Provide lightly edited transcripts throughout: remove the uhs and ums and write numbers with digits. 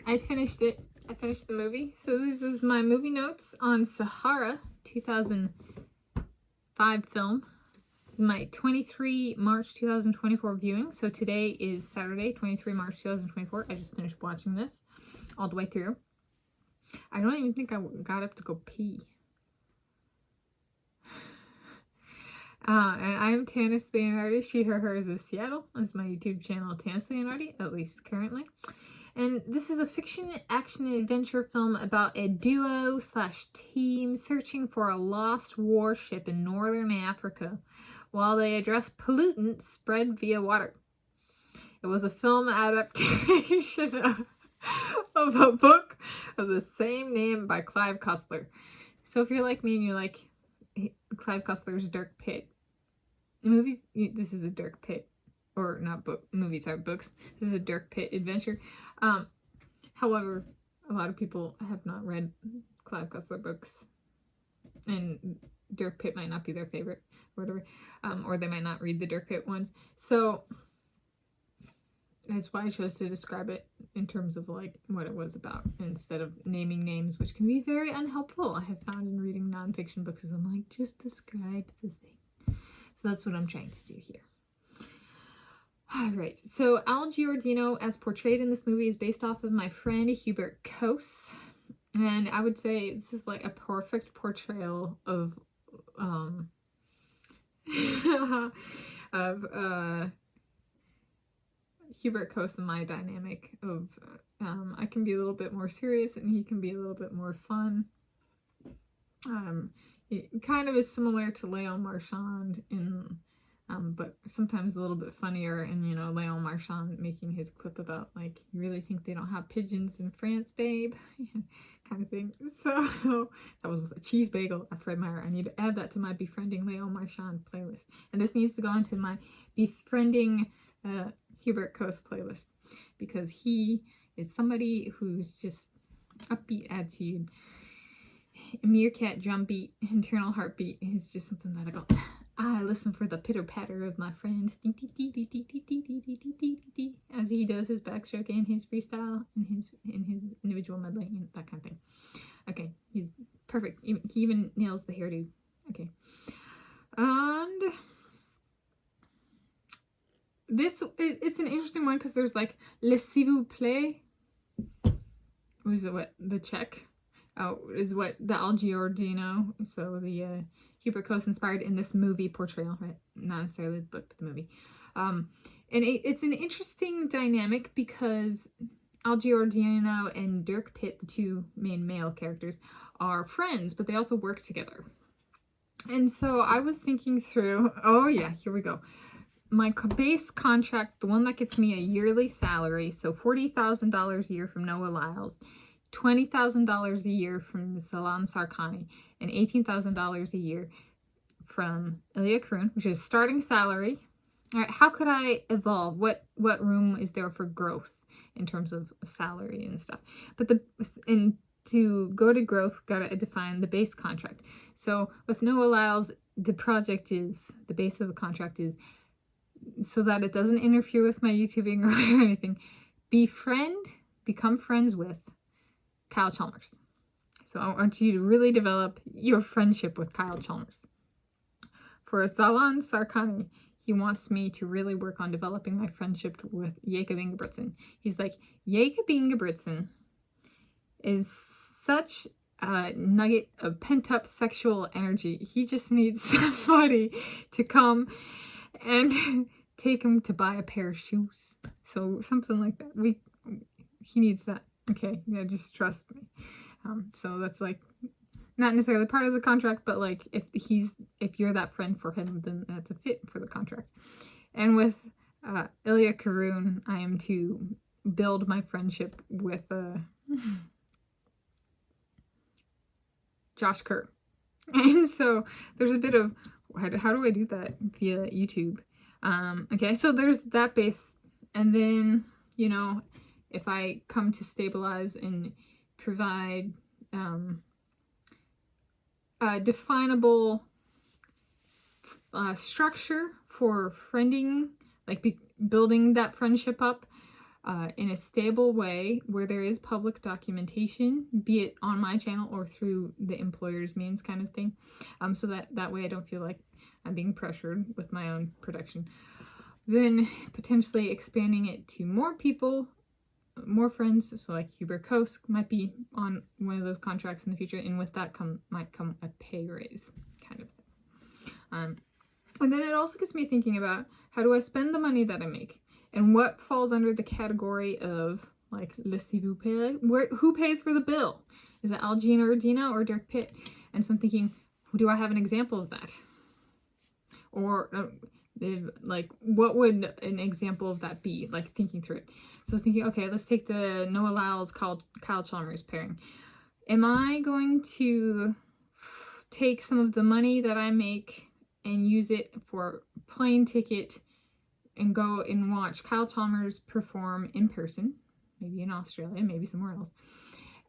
I finished it. I finished the movie. So this is my movie notes on Sahara, 2005 film. This is my 23 March 2024 viewing. So today is Saturday, 23 March 2024. I just finished watching this all the way through. I don't even think I got up to go pee. And I'm Tanis Leonhardi, she, her, hers of Seattle. This is my YouTube channel, Tanis Leonhardi, at least currently. And this is a fiction, action, adventure film about a duo/team searching for a lost warship in northern Africa while they address pollutants spread via water. It was a film adaptation of a book of the same name by Clive Cussler. So if you're like me and you like Clive Cussler's Dirk Pitt movies, this is a Dirk Pitt, or not book, movies are books. This is a Dirk Pitt adventure. However, a lot of people have not read Clive Cussler books, and Dirk Pitt might not be their favorite, or whatever, or they might not read the Dirk Pitt ones. So that's why I chose to describe it in terms of like what it was about, instead of naming names, which can be very unhelpful. I have found in reading nonfiction books, is I'm like, just describe the thing. So that's what I'm trying to do here. Alright, so Al Giordino, as portrayed in this movie, is based off of my friend Hubert Coase. And I would say this is like a perfect portrayal of Hubert Coase and my dynamic of I can be a little bit more serious and he can be a little bit more fun. It kind of is similar to Léon Marchand in but sometimes a little bit funnier, and you know, Léon Marchand making his quip about like, you really think they don't have pigeons in France, babe? Kind of thing. So that was a cheese bagel at Fred Meyer. I need to add that to my befriending Léon Marchand playlist, and this needs to go into my befriending Hubert Coase playlist, because he is somebody who's just upbeat attitude, meerkat drum beat, internal heartbeat is just something that I go, I listen for the pitter patter of my friend as he does his backstroke and his freestyle and his individual medley and that kind of thing. Okay, he's perfect. He even nails the hairdo. Okay, and this it's an interesting one because there's like le s'il vous plaît. What is it? What the check? Oh, is what the Al Giordino, so the Hubert Coase inspired in this movie portrayal, right? Not necessarily the book, but the movie. And it's an interesting dynamic because Al Giordino and Dirk Pitt, the two main male characters, are friends, but they also work together. And so I was thinking through, oh yeah, here we go. My base contract, the one that gets me a yearly salary, so $40,000 a year from Noah Lyles, $20,000 a year from Salon Sarkani, and $18,000 a year from Ilya Kurun, which is starting salary. All right, how could I evolve? What room is there for growth in terms of salary and stuff? But to go to growth, we've got to define the base contract. So with Noah Lyles, the base of the contract is, so that it doesn't interfere with my YouTubing or anything, become friends with Kyle Chalmers. So I want you to really develop your friendship with Kyle Chalmers. For Salon Sarkani, he wants me to really work on developing my friendship with Jacob Ingebrigtsen. He's like, Jacob Ingebrigtsen is such a nugget of pent-up sexual energy. He just needs somebody to come and take him to buy a pair of shoes. So something like that. He needs that. Okay, yeah, just trust me. So that's like not necessarily part of the contract, but like if you're that friend for him, then that's a fit for the contract. And with Ilya Kurun, I am to build my friendship with Josh Kerr. And so there's a bit of, how do I do that via YouTube? Okay, so there's that base, and then, you know, if I come to stabilize and provide a definable structure for friending, like building that friendship up, in a stable way where there is public documentation, be it on my channel or through the employer's means kind of thing. So that way I don't feel like I'm being pressured with my own production. Then potentially expanding it to more people, more friends. So like Huber Coast might be on one of those contracts in the future, and with that might come a pay raise kind of thing. And then it also gets me thinking about, how do I spend the money that I make? And what falls under the category of, like, laissez-vous payer? Who pays for the bill? Is it Al Gianardino or Dirk Pitt? And so I'm thinking, do I have an example of that? Or, like, what would an example of that be? Like, thinking through it. So I was thinking, okay, let's take the Noah Lyles, Kyle Chalmers pairing. Am I going to take some of the money that I make and use it for plane ticket and go and watch Kyle Chalmers perform in person, maybe in Australia, maybe somewhere else,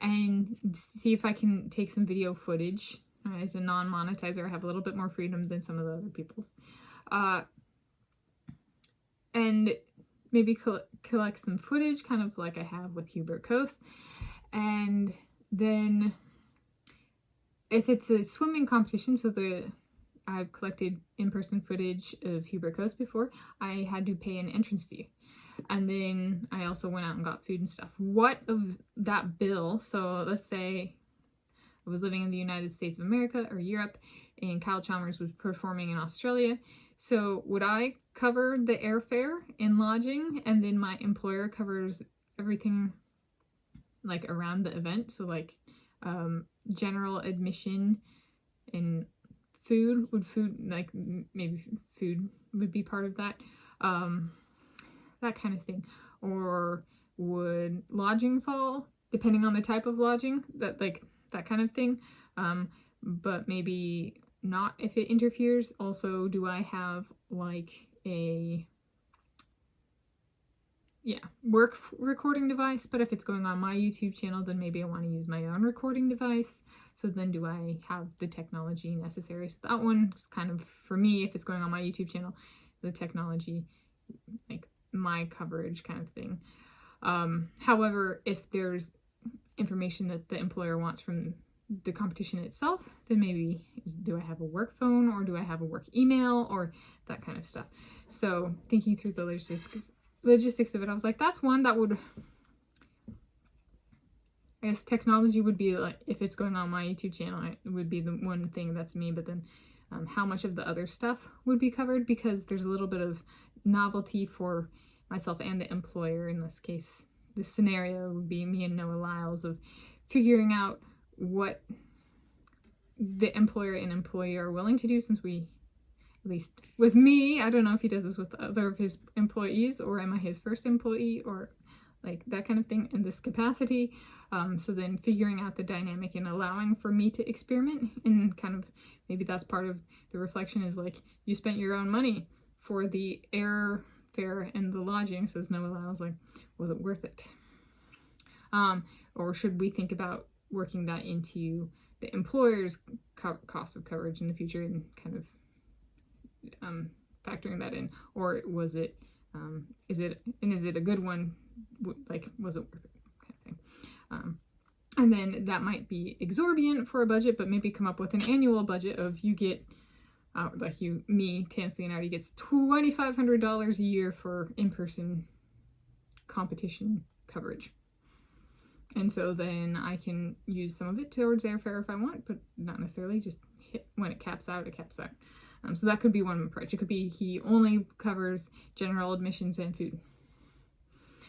and see if I can take some video footage? As a non-monetizer, I have a little bit more freedom than some of the other people's. And maybe collect some footage, kind of like I have with Huber Coast. And then if it's a swimming competition, so I've collected in-person footage of Huber Coast before, I had to pay an entrance fee. And then I also went out and got food and stuff. What of that bill, so let's say I was living in the United States of America or Europe, and Kyle Chalmers was performing in Australia. So would I cover the airfare and lodging, and then my employer covers everything like around the event? So like general admission and food, like maybe food would be part of that, that kind of thing. Or would lodging fall, depending on the type of lodging, that kind of thing, but maybe not if it interferes. Also, do I have like a work recording device? But if it's going on my YouTube channel, then maybe I want to use my own recording device. So then do I have the technology necessary? So that one's kind of, for me, if it's going on my YouTube channel, the technology, like my coverage kind of thing. However, if there's information that the employer wants from the competition itself, then maybe do I have a work phone, or do I have a work email, or that kind of stuff. So thinking through the logistics of it, I was like, that's one that would, I guess technology would be like, if it's going on my YouTube channel, it would be the one thing that's me. But then how much of the other stuff would be covered, because there's a little bit of novelty for myself and the employer. In this case, the scenario would be me and Noah Lyles, of figuring out what the employer and employee are willing to do, since we, at least with me, I don't know if he does this with other of his employees, or am I his first employee, or like that kind of thing in this capacity. So then figuring out the dynamic and allowing for me to experiment, and kind of maybe that's part of the reflection, is like, you spent your own money for the airfare and the lodging, says Noah Lyles, like, was it worth it? Or should we think about working that into the employer's cost of coverage in the future, and kind of factoring that in? Or was it, is it a good one? Like, was it worth it? Kind of thing. And then that might be exorbitant for a budget, but maybe come up with an annual budget of, you get, like Tanis Leonhardi gets $2,500 a year for in-person competition coverage. And so then I can use some of it towards airfare if I want, but not necessarily, just hit when it caps out, it caps out. So that could be one approach. It could be he only covers general admissions and food.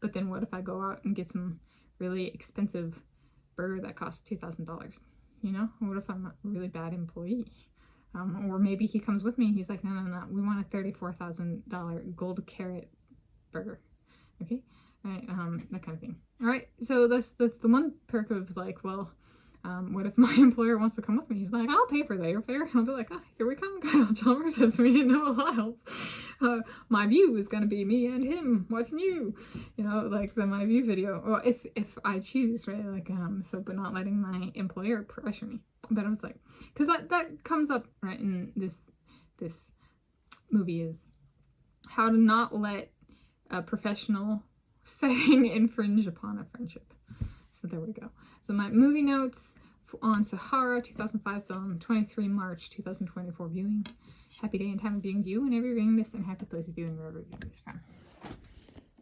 But then what if I go out and get some really expensive burger that costs $2,000? You know, what if I'm a really bad employee? Or maybe he comes with me and he's like, no, we want a $34,000 gold carrot burger. Okay. Right, that kind of thing. All right, so that's the one perk of like, well, what if my employer wants to come with me? He's like, I'll pay for the airfare. I'll be like, oh, here we come. Kyle Chalmers has me and Noah Lyles. My view is gonna be me and him watching you. You know, like the my view video. Well, if I choose, right? Like, so, but not letting my employer pressure me. But I was like, because that comes up right in this movie, is how to not let a professional setting infringe upon a friendship. So there we go. So my movie notes on Sahara, 2005 film, 23 March 2024 viewing. Happy day and time of viewing to you whenever you're viewing this, and happy place of viewing wherever you're viewing this from.